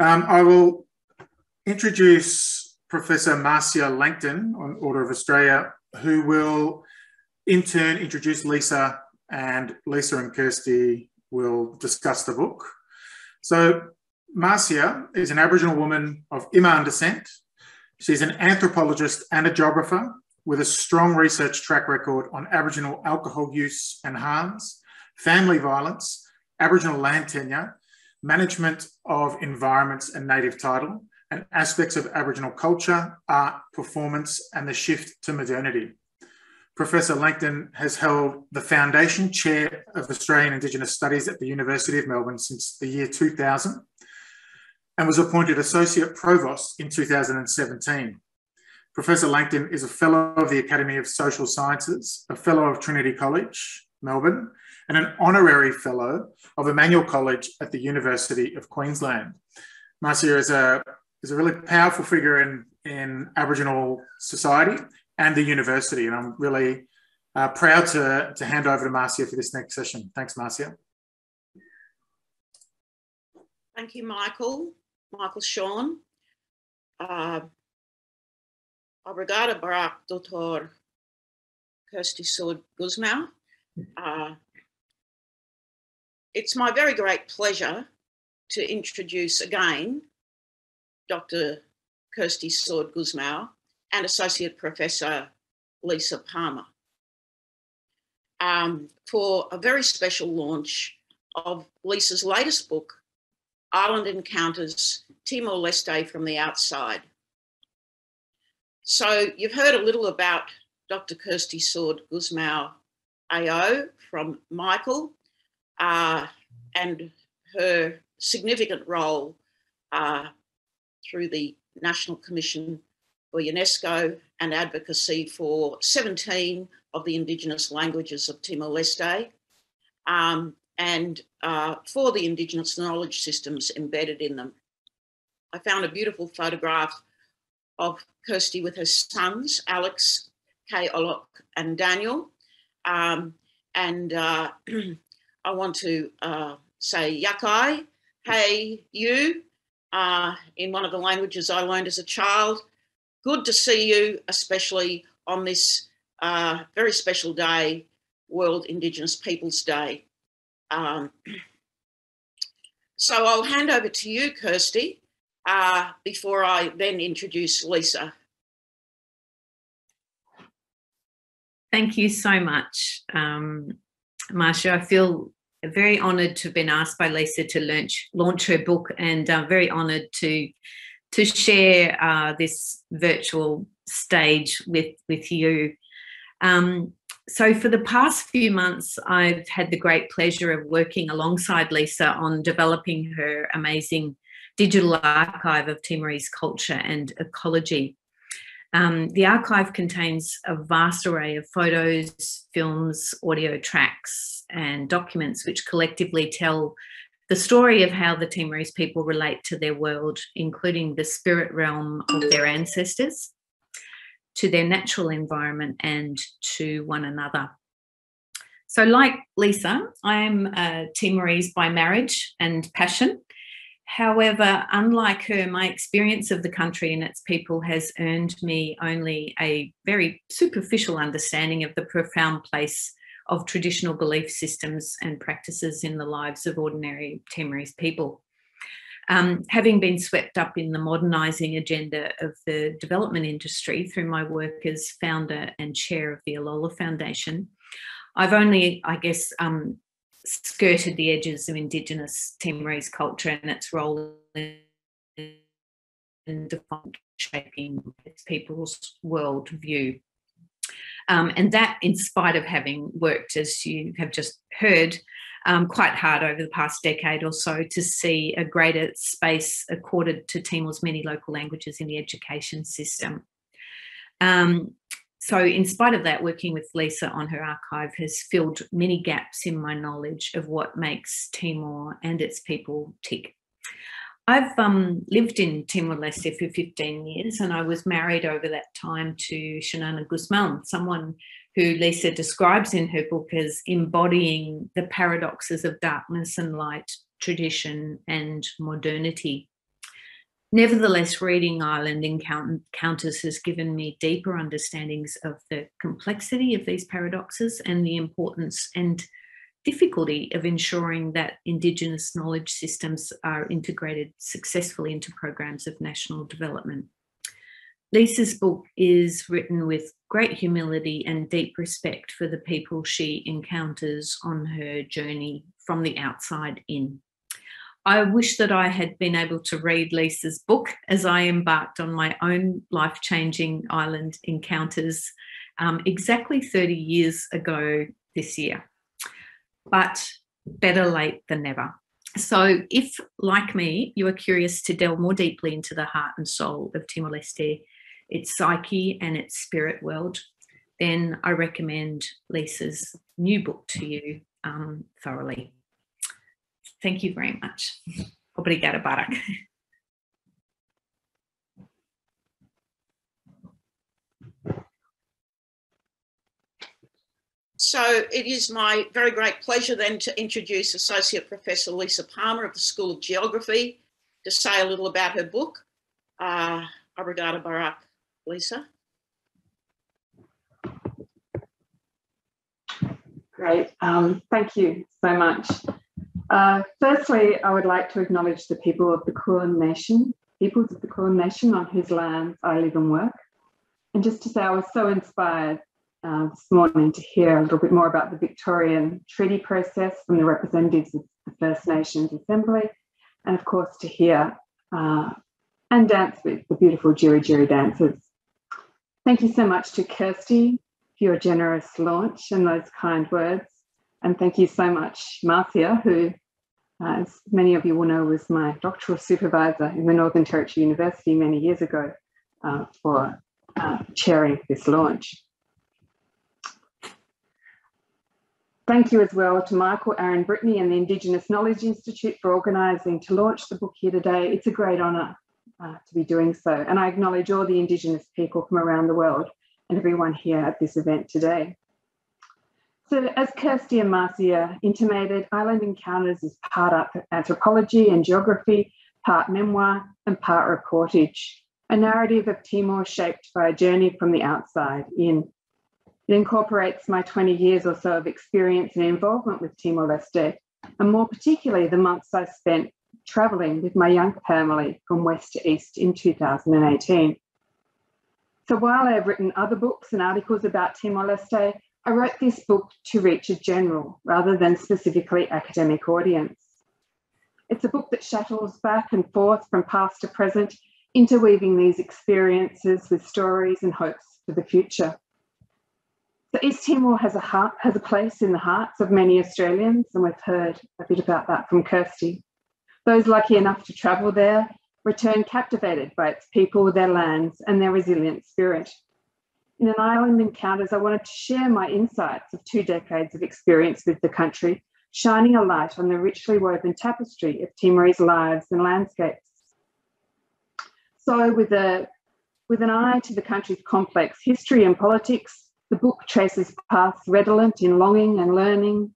I will introduce Professor Marcia Langton on Order of Australia, who will in turn introduce Lisa, and Lisa and Kirsty will discuss the book. So Marcia is an Aboriginal woman of Iman descent. She's an anthropologist and a geographer with a strong research track record on Aboriginal alcohol use and harms, family violence, Aboriginal land tenure, management of environments and native title, and aspects of Aboriginal culture, art, performance, and the shift to modernity. Professor Langton has held the Foundation Chair of Australian Indigenous Studies at the University of Melbourne since the year 2000 and was appointed Associate Provost in 2017. Professor Langton is a Fellow of the Academy of Social Sciences, a Fellow of Trinity College, Melbourne, and an Honorary Fellow of Emmanuel College at the University of Queensland. Marcia is a really powerful figure in Aboriginal society and the university, and I'm really proud to hand over to Marcia for this next session. Thanks, Marcia. Thank you, Michael Sean. Obrigada, Barak, Dr. Kirsty Sword-Guzmau. It's my very great pleasure to introduce again Dr. Kirsty Sword-Guzmau and Associate Professor Lisa Palmer for a very special launch of Lisa's latest book, Island Encounters, Timor-Leste from the Outside. So you've heard a little about Dr. Kirsty Sword-Guzmau AO from Michael and her significant role through the National Commission for UNESCO and advocacy for 17 of the Indigenous languages of Timor-Leste and for the Indigenous knowledge systems embedded in them. I found a beautiful photograph of Kirsty with her sons, Alex, Kay Olok and Daniel. I want to say yakai, hey you, in one of the languages I learned as a child. Good to see you, especially on this very special day, World Indigenous Peoples Day. So I'll hand over to you, Kirsty, before I then introduce Lisa. Thank you so much, Marcia. I feel very honoured to have been asked by Lisa to launch her book, and very honoured to share this virtual stage with you. So for the past few months, I've had the great pleasure of working alongside Lisa on developing her amazing digital archive of Timorese culture and ecology. The archive contains a vast array of photos, films, audio tracks, and documents which collectively tell the story of how the Timorese people relate to their world, including the spirit realm of their ancestors, to their natural environment, and to one another. So like Lisa, I am Timorese by marriage and passion. However, unlike her, my experience of the country and its people has earned me only a very superficial understanding of the profound place of traditional belief systems and practices in the lives of ordinary Timorese people. Having been swept up in the modernising agenda of the development industry through my work as founder and chair of the Alola Foundation, I've only, I guess, skirted the edges of Indigenous Timorese culture and its role in shaping its people's world view. And that in spite of having worked, as you have just heard, quite hard over the past decade or so to see a greater space accorded to Timor's many local languages in the education system. So in spite of that, working with Lisa on her archive has filled many gaps in my knowledge of what makes Timor and its people tick. I've lived in Timor-Leste for 15 years, and I was married over that time to Shanana Guzman, someone who Lisa describes in her book as embodying the paradoxes of darkness and light, tradition and modernity. Nevertheless, reading Island Encounters has given me deeper understandings of the complexity of these paradoxes and the importance and difficulty of ensuring that Indigenous knowledge systems are integrated successfully into programs of national development. Lisa's book is written with great humility and deep respect for the people she encounters on her journey from the outside in. I wish that I had been able to read Lisa's book as I embarked on my own life-changing island encounters exactly 30 years ago this year. But better late than never. So if, like me, you are curious to delve more deeply into the heart and soul of Timor-Leste, its psyche and its spirit world, then I recommend Lisa's new book to you thoroughly. Thank you very much. Obrigada, Barak. So it is my very great pleasure then to introduce Associate Professor Lisa Palmer of the School of Geography to say a little about her book. Obrigada, Barak. Lisa. Great. Thank you so much. Firstly, I would like to acknowledge the peoples of the Kulin Nation on whose lands I live and work. And just to say, I was so inspired this morning to hear a little bit more about the Victorian treaty process from the representatives of the First Nations Assembly, and of course to hear and dance with the beautiful Jiri Jiri dancers. Thank you so much to Kirsty for your generous launch and those kind words. And thank you so much, Marcia, who, as many of you will know, was my doctoral supervisor in the Northern Territory University many years ago, for chairing this launch. Thank you as well to Michael, Aaron, Brittany and the Indigenous Knowledge Institute for organising to launch the book here today. It's a great honour to be doing so. And I acknowledge all the Indigenous people from around the world and everyone here at this event today. So as Kirsty and Marcia intimated, Island Encounters is part anthropology and geography, part memoir and part reportage, a narrative of Timor shaped by a journey from the outside in. It incorporates my 20 years or so of experience and involvement with Timor-Leste, and more particularly the months I spent travelling with my young family from west to east in 2018. So while I have written other books and articles about Timor-Leste, I wrote this book to reach a general rather than specifically academic audience. It's a book that shuttles back and forth from past to present, interweaving these experiences with stories and hopes for the future. So East Timor has a place in the hearts of many Australians, and we've heard a bit about that from Kirsty. Those lucky enough to travel there return captivated by its people, their lands, and their resilient spirit. In an Island Encounters, I wanted to share my insights of 2 decades of experience with the country, shining a light on the richly woven tapestry of Timorese lives and landscapes. So with an eye to the country's complex history and politics, the book traces paths redolent in longing and learning,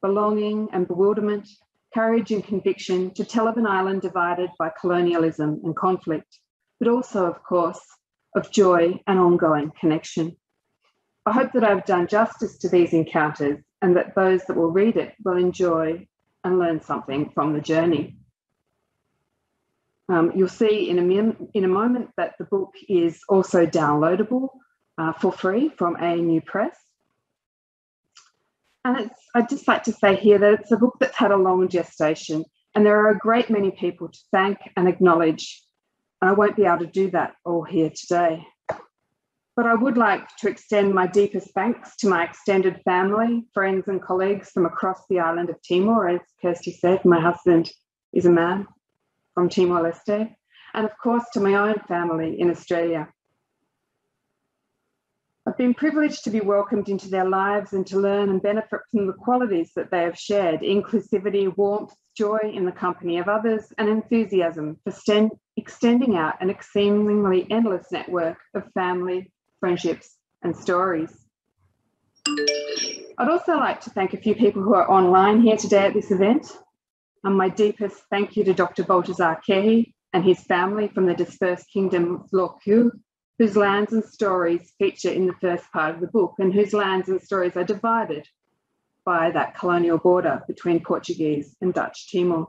belonging and bewilderment, courage and conviction to tell of an island divided by colonialism and conflict, but also, of course, of joy and ongoing connection. I hope that I've done justice to these encounters and that those that will read it will enjoy and learn something from the journey. You'll see in a moment that the book is also downloadable for free from ANU Press. And I'd just like to say here that it's a book that's had a long gestation, and there are a great many people to thank and acknowledge. And I won't be able to do that all here today. But I would like to extend my deepest thanks to my extended family, friends and colleagues from across the island of Timor. As Kirsty said, my husband is a man from Timor-Leste, and of course to my own family in Australia. I've been privileged to be welcomed into their lives and to learn and benefit from the qualities that they have shared: inclusivity, warmth, joy in the company of others, and enthusiasm for extending out an exceedingly endless network of family, friendships, and stories. I'd also like to thank a few people who are online here today at this event. My deepest thank you to Dr. Baltazar Kehi and his family from the dispersed kingdom of Lorku, whose lands and stories feature in the first part of the book, and whose lands and stories are divided by that colonial border between Portuguese and Dutch Timor.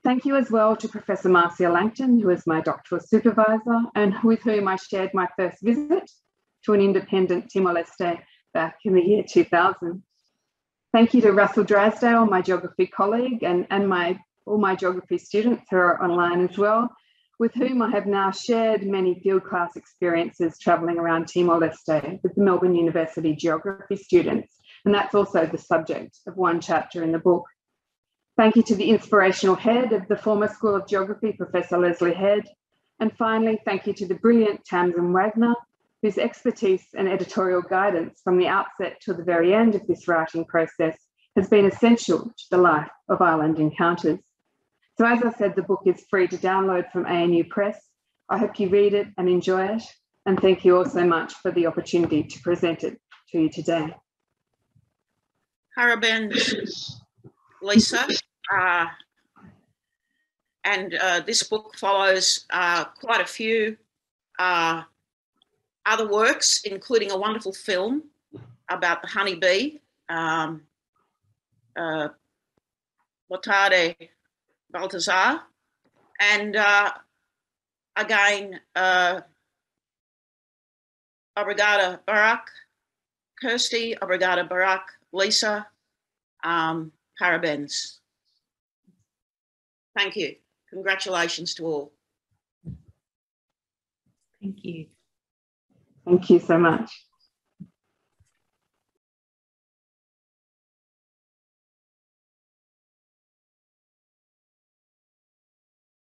Thank you as well to Professor Marcia Langton, who is my doctoral supervisor and with whom I shared my first visit to an independent Timor-Leste back in the year 2000. Thank you to Russell Drasdale, my geography colleague, and all my geography students who are online as well, with whom I have now shared many field class experiences travelling around Timor-Leste with the Melbourne University geography students. And that's also the subject of one chapter in the book. Thank you to the inspirational head of the former School of Geography, Professor Leslie Head. And finally, thank you to the brilliant Tamsin Wagner, whose expertise and editorial guidance from the outset to the very end of this writing process has been essential to the life of Island Encounters. So as I said, the book is free to download from ANU Press. I hope you read it and enjoy it. And thank you all so much for the opportunity to present it to you today. Parabens, Lisa. And this book follows quite a few other works, including a wonderful film about the honeybee, Lotade Baltazar, and again, Obrigada Barak, Kirsty, Obrigada Barak, Lisa, Parabens. Thank you. Congratulations to all. Thank you. Thank you so much.